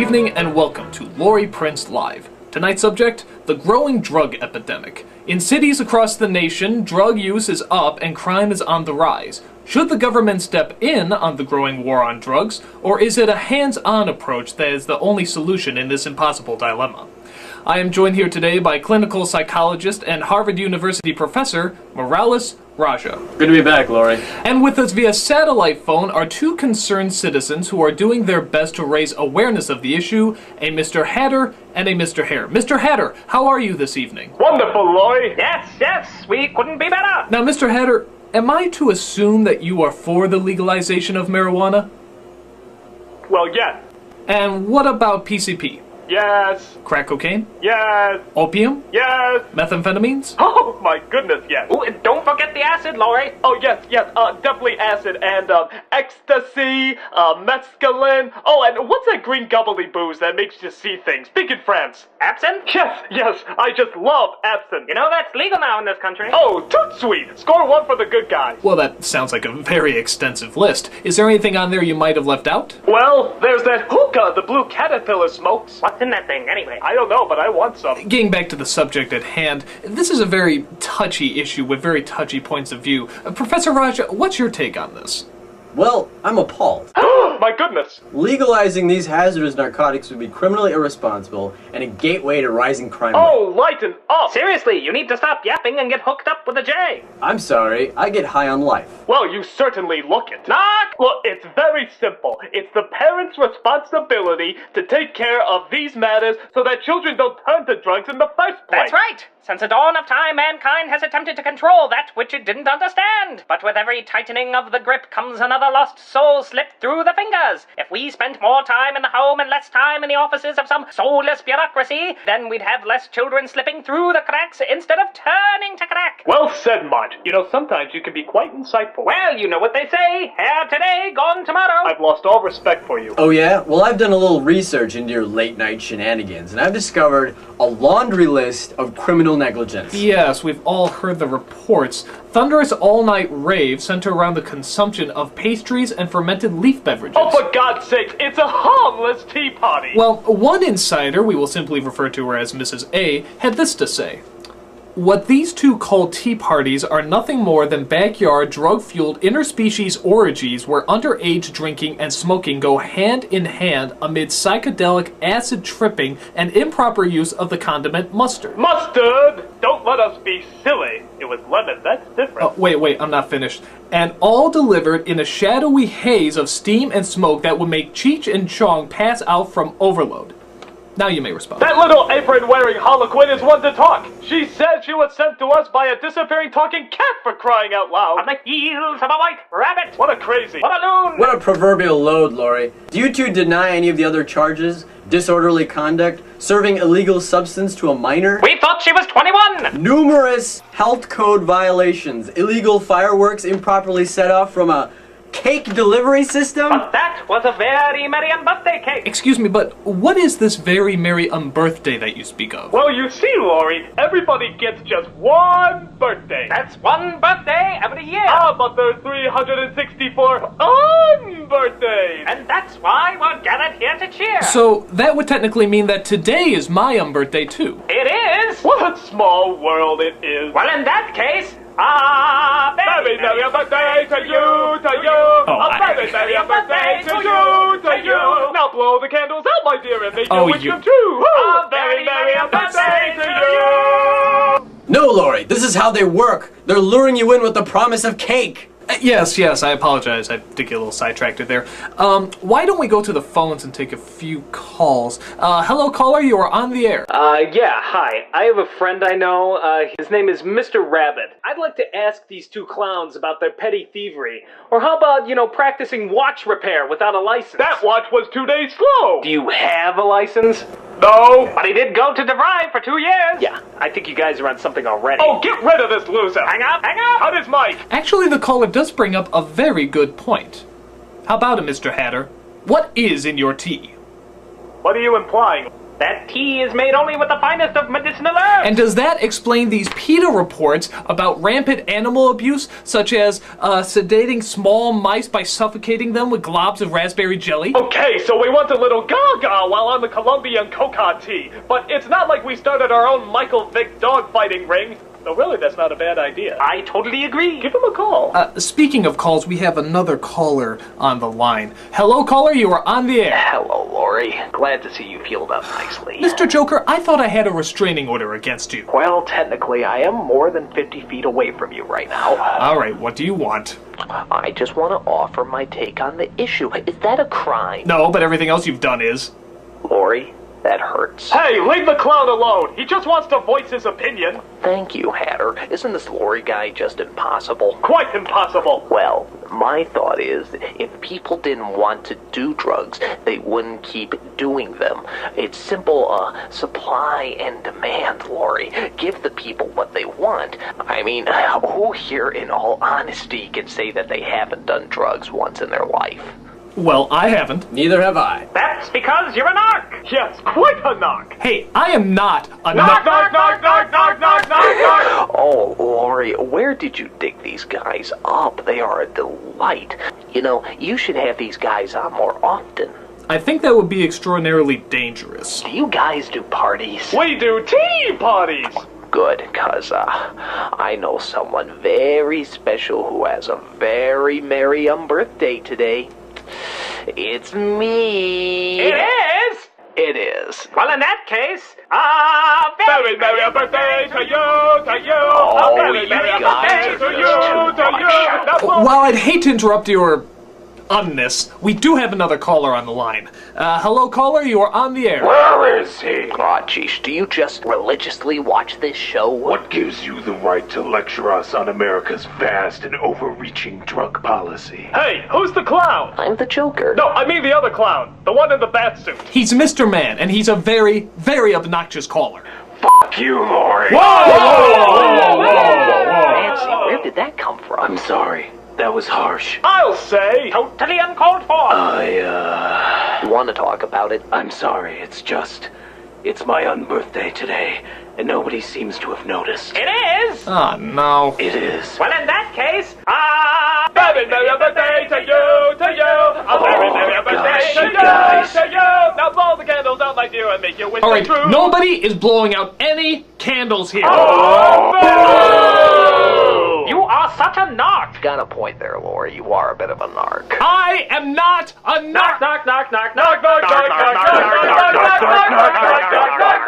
evening and welcome to Laurie Prince Live. Tonight's subject, the growing drug epidemic. In cities across the nation, drug use is up and crime is on the rise. Should the government step in on the growing war on drugs, or is it a hands-on approach that is the only solution in this impossible dilemma? I am joined here today by clinical psychologist and Harvard University professor, Morales Raja. Good to be back, Laurie. And with us via satellite phone are two concerned citizens who are doing their best to raise awareness of the issue, a Mr. Hatter and a Mr. Hare. Mr. Hatter, how are you this evening? Wonderful, Laurie. Yes, we couldn't be better. Now, Mr. Hatter, am I to assume that you are for the legalization of marijuana? Well, yes. And what about PCP? Yes. Crack cocaine? Yes. Opium? Yes. Methamphetamines? Oh, my goodness, yes. Ooh, and don't forget the acid, Laurie. Oh, yes, definitely acid and, ecstasy, mescaline. Oh, and what's that green gubbly booze that makes you see things? Speak in France. Absinthe? Yes, I just love absinthe. You know that's legal now in this country. Oh, toot sweet. Score one for the good guy. Well, that sounds like a very extensive list. Is there anything on there you might have left out? Well, there's that hookah the blue caterpillar smokes. What's in that thing, anyway? I don't know, but I want some. Getting back to the subject at hand, this is a very touchy issue with very touchy points of view. Professor Raja, what's your take on this? Well, I'm appalled. My goodness. Legalizing these hazardous narcotics would be criminally irresponsible and a gateway to rising crime rate. Oh, lighten up. Seriously, you need to stop yapping and get hooked up with a J. I'm sorry, I get high on life. Well, you certainly look it. Knock! Look, it's very simple. It's the parents' responsibility to take care of these matters so that children don't turn to drugs in the first place. That's right. Since the dawn of time, mankind has attempted to control that which it didn't understand. But with every tightening of the grip comes another lost soul slipped through the fingers. If we spent more time in the home and less time in the offices of some soulless bureaucracy, then we'd have less children slipping through the cracks instead of turning to crack. Well said, Marge. You know, sometimes you can be quite insightful. Well, you know what they say. Here today, gone tomorrow. I've lost all respect for you. Oh yeah? Well, I've done a little research into your late-night shenanigans, and I've discovered a laundry list of criminal negligence. Yes, we've all heard the reports. Thunderous all-night raves center around the consumption of pastries and fermented leaf beverages. Oh, for God's sake, it's a harmless tea party. Well, one insider, we will simply refer to her as Mrs. A, had this to say. What these two call tea parties are nothing more than backyard, drug-fueled interspecies orgies where underage drinking and smoking go hand in hand amid psychedelic acid tripping and improper use of the condiment mustard. Mustard! Don't let us be silly. It was lemon, that's different. Wait, I'm not finished. And all delivered in a shadowy haze of steam and smoke that would make Cheech and Chong pass out from overload. Now you may respond. That little apron-wearing harlequin is one to talk. She said she was sent to us by a disappearing talking cat, for crying out loud. On the heels of a white rabbit. What a crazy. What a loon. What a proverbial load, Laurie. Do you two deny any of the other charges? Disorderly conduct? Serving illegal substance to a minor? We thought she was 21. Numerous health code violations. Illegal fireworks improperly set off from a cake delivery system? But that was a very merry birthday cake. Excuse me, but what is this very merry birthday that you speak of? Well, you see, Laurie, everybody gets just one birthday. That's one birthday every year. But there's 364 unbirthdays. And that's why we're gathered here to cheer. So that would technically mean that today is my birthday too. It is. What a small world it is. Well, in that case, Very merry birthday to you, to you. Very merry birthday to you, to you. Now blow the candles out, my dear, and make your wish come true. Very merry birthday to you. No, Laurie, this is how they work. They're luring you in with the promise of cake. Yes, I apologize. I did get a little sidetracked there. Why don't we go to the phones and take a few calls? Hello, caller, you are on the air. Yeah, hi. I have a friend I know. His name is Mr. Rabbit. I'd like to ask these two clowns about their petty thievery. Or how about, practicing watch repair without a license? That watch was 2 days slow. Do you have a license? No. but he did go to DeVry for 2 years. Yeah, I think you guys are on something already. Oh, get rid of this loser. Hang up. Cut his mic. Actually, the caller does bring up a very good point. How about it, Mr. Hatter? What is in your tea? What are you implying? That tea is made only with the finest of medicinal herbs. And does that explain these PETA reports about rampant animal abuse, such as sedating small mice by suffocating them with globs of raspberry jelly? Okay, so we went a little gaga while on the Colombian coca tea, but it's not like we started our own Michael Vick dogfighting ring. So really, that's not a bad idea. I totally agree. Give him a call. Speaking of calls, we have another caller on the line. Hello, caller, you are on the air. Hello, Lori. Glad to see you healed up nicely. Mr. Joker, I thought I had a restraining order against you. Well, technically, I am more than 50 feet away from you right now. All right, what do you want? I just want to offer my take on the issue. Is that a crime? No, but everything else you've done is. Lori, that hurts. Hey, leave the clown alone. He just wants to voice his opinion. Thank you, Hatter. Isn't this Lori guy just impossible? Quite impossible. Well, my thought is, if people didn't want to do drugs, they wouldn't keep doing them. It's simple, supply and demand, Lori. Give the people what they want. I mean, who here, in all honesty, can say that they haven't done drugs once in their life? Well, I haven't. Neither have I. That's because you're a narc. Yes, quite a knock. Hey, I am not a Knock, knock, knock, knock, knock, knock, knock, knock. Oh, Lori, where did you dig these guys up? They are a delight. You know, you should have these guys on more often. I think that would be extraordinarily dangerous. Do you guys do parties? We do tea parties. Good, cause I know someone very special who has a very merry birthday today. It's me. It is? It is. Well, in that case, Very merry birthday to you. Oh, Very you merry guys birthday are to just too you. much. While I'd hate to interrupt your unness, we do have another caller on the line. Hello, caller, you are on the air. Where is he? Aw, geez, do you just religiously watch this show? What gives you the right to lecture us on America's vast and overreaching drug policy? Hey, who's the clown? I'm the Joker. No, I mean the other clown. The one in the bat suit. He's Mr. Man, and he's a very, very obnoxious caller. Fuck you, Lori! Nancy, where did that come from? I'm sorry. That was harsh. I'll say. totally uncalled for. You want to talk about it? I'm sorry. It's my unbirthday today, and nobody seems to have noticed. It is? Ah, no. It is. Well, in that case, Very merry birthday to you. A very merry birthday to you. Now blow the candles out, my dear, and make your wish All come right, true. nobody is blowing out any candles here. you are such a narc. Got a point there, Lori. You are a bit of a narc. I am not a Knock, narc. knock, knock, knock, Knock, knock, knock,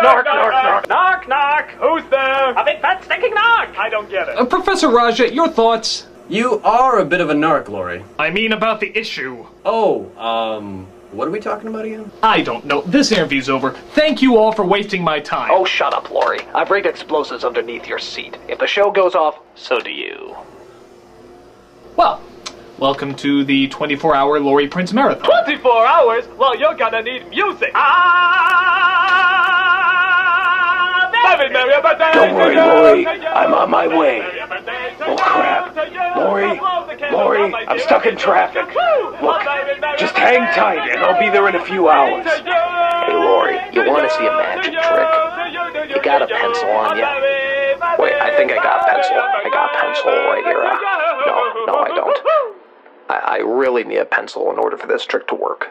knock, knock, knock. Who's there? A big fat stinking narc. I don't get it. Professor Raja, your thoughts? You are a bit of a narc, Lori. I mean about the issue. Oh, what are we talking about again? I don't know. This interview's over. Thank you all for wasting my time. Oh, shut up, Lori. I've rigged explosives underneath your seat. If the show goes off, so do you. Well, welcome to the 24-hour Lori Prince Marathon. 24 hours? Well, you're gonna need music. Very merry birthday Don't worry, to you. Lori. I'm on my way. Oh, crap. Lori, I'm stuck in traffic. Look, just hang tight, and I'll be there in a few hours. Hey, Lori, you want to see a magic trick? You got a pencil on you? Wait, I think I got a pencil. I got a pencil right here. No, I don't. I really need a pencil in order for this trick to work.